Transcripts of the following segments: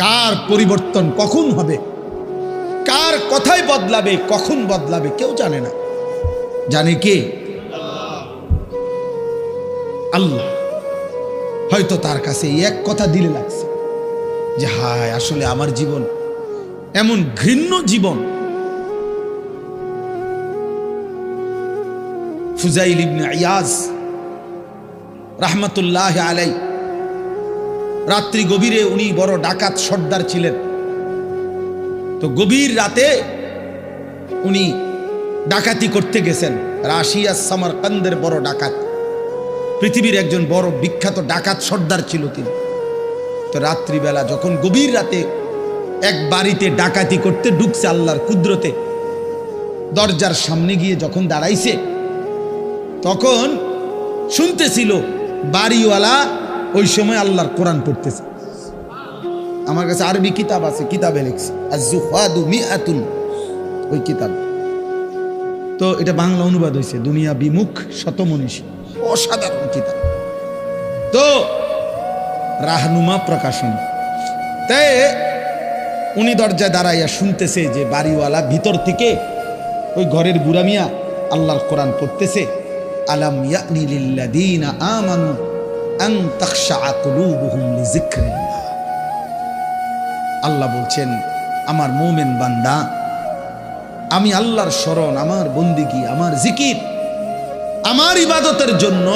কার পরিবর্তন কখন হবে, কার কথাই বদলাবে, কখন বদলাবে কেউ জানে না। জানে কে? আল্লাহ। হয়তো তার কাছে এক কথা দিলে লাগছে যে হায় আসলে আমার জীবন এমন ঘৃণ্য জীবন। ফুজাইল ইবনে ইয়াজ রাহমাতুল্লাহ আলাই, রাত্রি গভীরে উনি বড় ডাকাত সর্দার ছিলেন। তো গভীর রাতে উনি ডাকাতি করতে গেছেন। রাশিয়া সামারকান্দের বড় ডাকাত, পৃথিবীর একজন বড় বিখ্যাত ডাকাত সর্দার ছিল তিনি। তো রাত্রিবেলা যখন গভীর রাতে এক বাড়িতে ডাকাতি করতে ঢুকছে আল্লাহর কুদরতে, দরজার সামনে গিয়ে যখন দাঁড়াইছে তখন শুনতেছিল বাড়িওয়ালা ওই সময় আল্লাহর কোরআন পড়তেছে। আমার কাছে আরবি কিতাব আছে, কিতাবে লিখছে আজ-জুহাদু মিআতুন, ওই কিতাব। তো এটা বাংলা অনুবাদ হয়েছে দুনিয়া বিমুখ শতমনীষী, অসাধারণ কিতাব। তো রাহনুমা প্রকাশন। তাই উনি দরজায় দাঁড়াইয়া শুনতেছে যে বাড়িওয়ালা ভিতর থেকে ওই ঘরের বুড়া মিয়া আল্লাহর কোরআন পড়তেছে। আলাম ইয়ানি লিল্লাযীনা আমানু আন তাখশা কুলুবুহুম লিযিকরিল্লাহ। আল্লাহ বলছেন, আমার মুমিন বান্দা, আমি আল্লাহর শরণ, আমার বন্দিগি, আমার জিকির, আমার ইবাদতের জন্য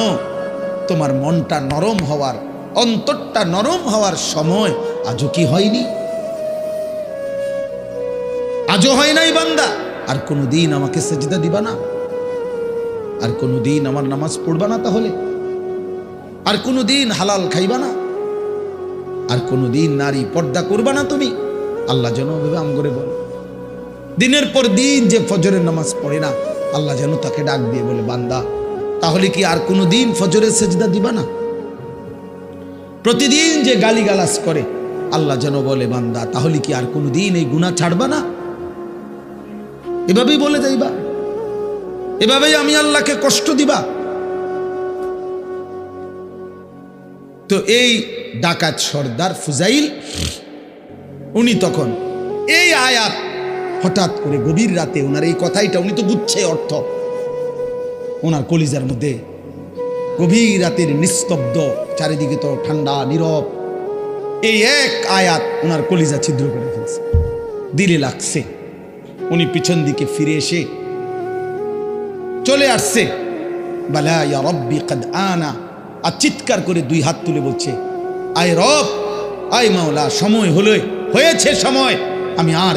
তোমার মনটা নরম হওয়ার, অন্তরটা নরম হওয়ার সময় আজও কি হয়নি? আজও হয় নাই বান্দা? আর কোনোদিন আমাকে সেজদা দিবা না? আর কোনোদিন আমার নামাজ পড়বা না? তাহলে আর কোনোদিন হালাল খাইবা না? আর কোনোদিন নারী পর্দা করবা না তুমি? আল্লাহ যেন ভেবে আম করে বলে, দিনের পর দিন যে ফজরের নামাজ পড়ে না, আল্লাহ যেন তাকে ডাক দিয়ে বলে, বান্দা তাহলে কি আর কোনোদিন ফজরের সেজদা দিবা না? প্রতিদিন যে গালিগালাজ করে, আল্লাহ যেন বলে, বান্দা তাহলে কি আর কোনোদিন এই গুনাহ ছাড়বা না? এভাবেই বলে যাইবা, এভাবেই আমি আল্লাহকে কষ্ট দিবা। তো এই ডাকাত সর্দার ফুজাইল, উনি তখন এই আয়াত হঠাৎ করে গভীর রাতে ওনার এই কথাইটা, উনি তো বুঝছে অর্থ, ওনার কলিজার মধ্যে গভীর রাতের নিস্তব্ধ, চারিদিকে তো ঠান্ডা নীরব, এই এক আয়াত ওনার কলিজা ছিদ্র করে ফেলছে, দিলে লাগছে। উনি পিছন দিকে ফিরে এসে চলে আসছে, বালা ইয়া রব্বি কদ আনা, আর চিৎকার করে দুই হাত তুলে বলছে, আয় রব, আয় মাওলা, সময় হলো, হয়েছে সময়, আমি আর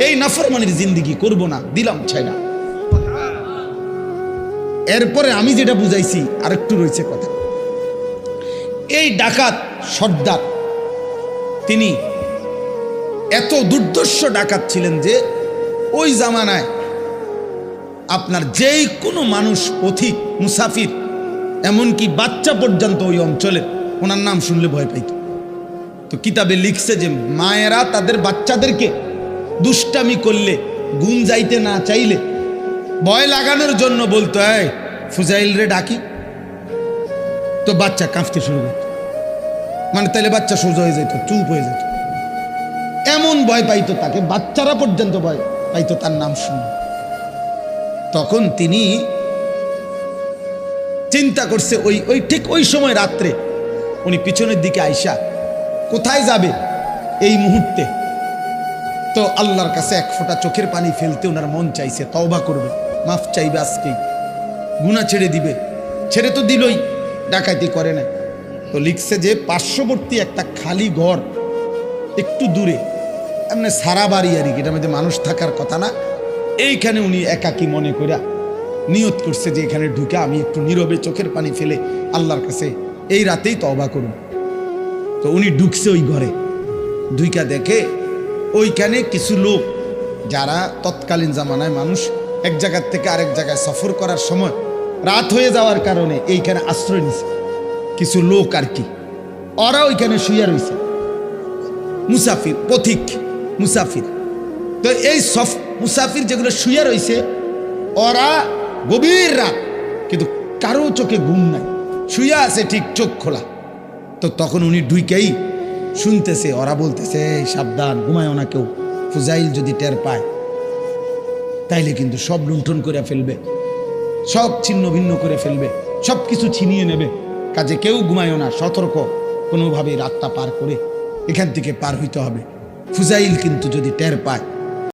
এই নাফরমানির জিন্দেগি করব না, দিলাম ছাইড়া। এরপরে আমি যেটা বুঝাইছি আরেকটু রয়েছে কথা। এই ডাকাত সর্দার তিনি এত দুর্ধর্ষ ডাকাত ছিলেন যে ওই জামানায় আপনার যেই কোনো মানুষ, পথিক, মুসাফির, এমনকি বাচ্চা পর্যন্ত ওই অঞ্চলে ওনার নাম শুনলে ভয় পাইত। তো কিতাবে লিখছে যে মায়েরা তাদের বাচ্চাদেরকে দুষ্টামি করলে, গুম যাইতে না চাইলে ভয় লাগানোর জন্য বলতো, এই ফুজাইল রে ডাকি, তো বাচ্চা কাঁপতে শুরু করত, মানে তাহলে বাচ্চা সোজা হয়ে যেত, চুপ হয়ে যেত, এমন ভয় পাইতো তাকে, বাচ্চারা পর্যন্ত ভয় পাইতো তার নাম শুনে। তখন তিনি চিন্তা করছে, ওই ঠিক ওই সময় রাত্রে উনি পিছনের দিকে আইসা কোথায় যাবে এই মুহূর্তে, তো আল্লাহর কাছে এক ফোঁটা চোখের পানি ফেলতে ওনার মন চাইছে, তওবা করবে, মাফ চাইবে, আজকেই গুনাহ ছেড়ে দিবে। ছেড়ে তো দিলই, ডাকাতি করে না। তো লিখছে যে পার্শ্ববর্তী একটা খালি ঘর একটু দূরে, এমনি সারা বাড়ি আর কি, এটার মধ্যে মানুষ থাকার কথা না, এইখানে উনি একাকী মনে করে নিয়ত করছে যে এখানে ঢুকে আমি একটু নীরবে চোখের পানি ফেলে আল্লাহর কাছে এই রাতেই তওবা করুন। তো উনি ঢুকছে ওই ঘরে, ঢুইকা দেখে ওইখানে কিছু লোক, যারা তৎকালীন জামানায় মানুষ এক জায়গার থেকে আরেক জায়গায় সফর করার সময় রাত হয়ে যাওয়ার কারণে এইখানে আশ্রয় নিছে কিছু লোক আর কি, ওরা ওইখানে শুয়ে রয়েছে, মুসাফির, পথিক মুসাফির। তো এই মুসাফির যেগুলো শুয়ে রয়েছে, ওরা গভীর রাত, কিন্তু কারো চোখে ঘুম নাই, শুয়ে আছে ঠিক চোখ খোলা। তো তখন উনি ঢুকেই শুনতেছে, ওরা বলতেছে এই সাবধান, ঘুমায়ও না কেউ, ফুজাইল যদি টের পায় তাইলে কিন্তু সব লুণ্ঠন করে ফেলবে, সব ছিন্ন ভিন্ন করে ফেলবে, সব কিছু ছিনিয়ে নেবে। কাজে কেউ ঘুমায়ও না, সতর্ক, কোনোভাবেই রাতটা পার করে এখান থেকে পার হইতে হবে। ফুজাইল কিন্তু যদি টের পায়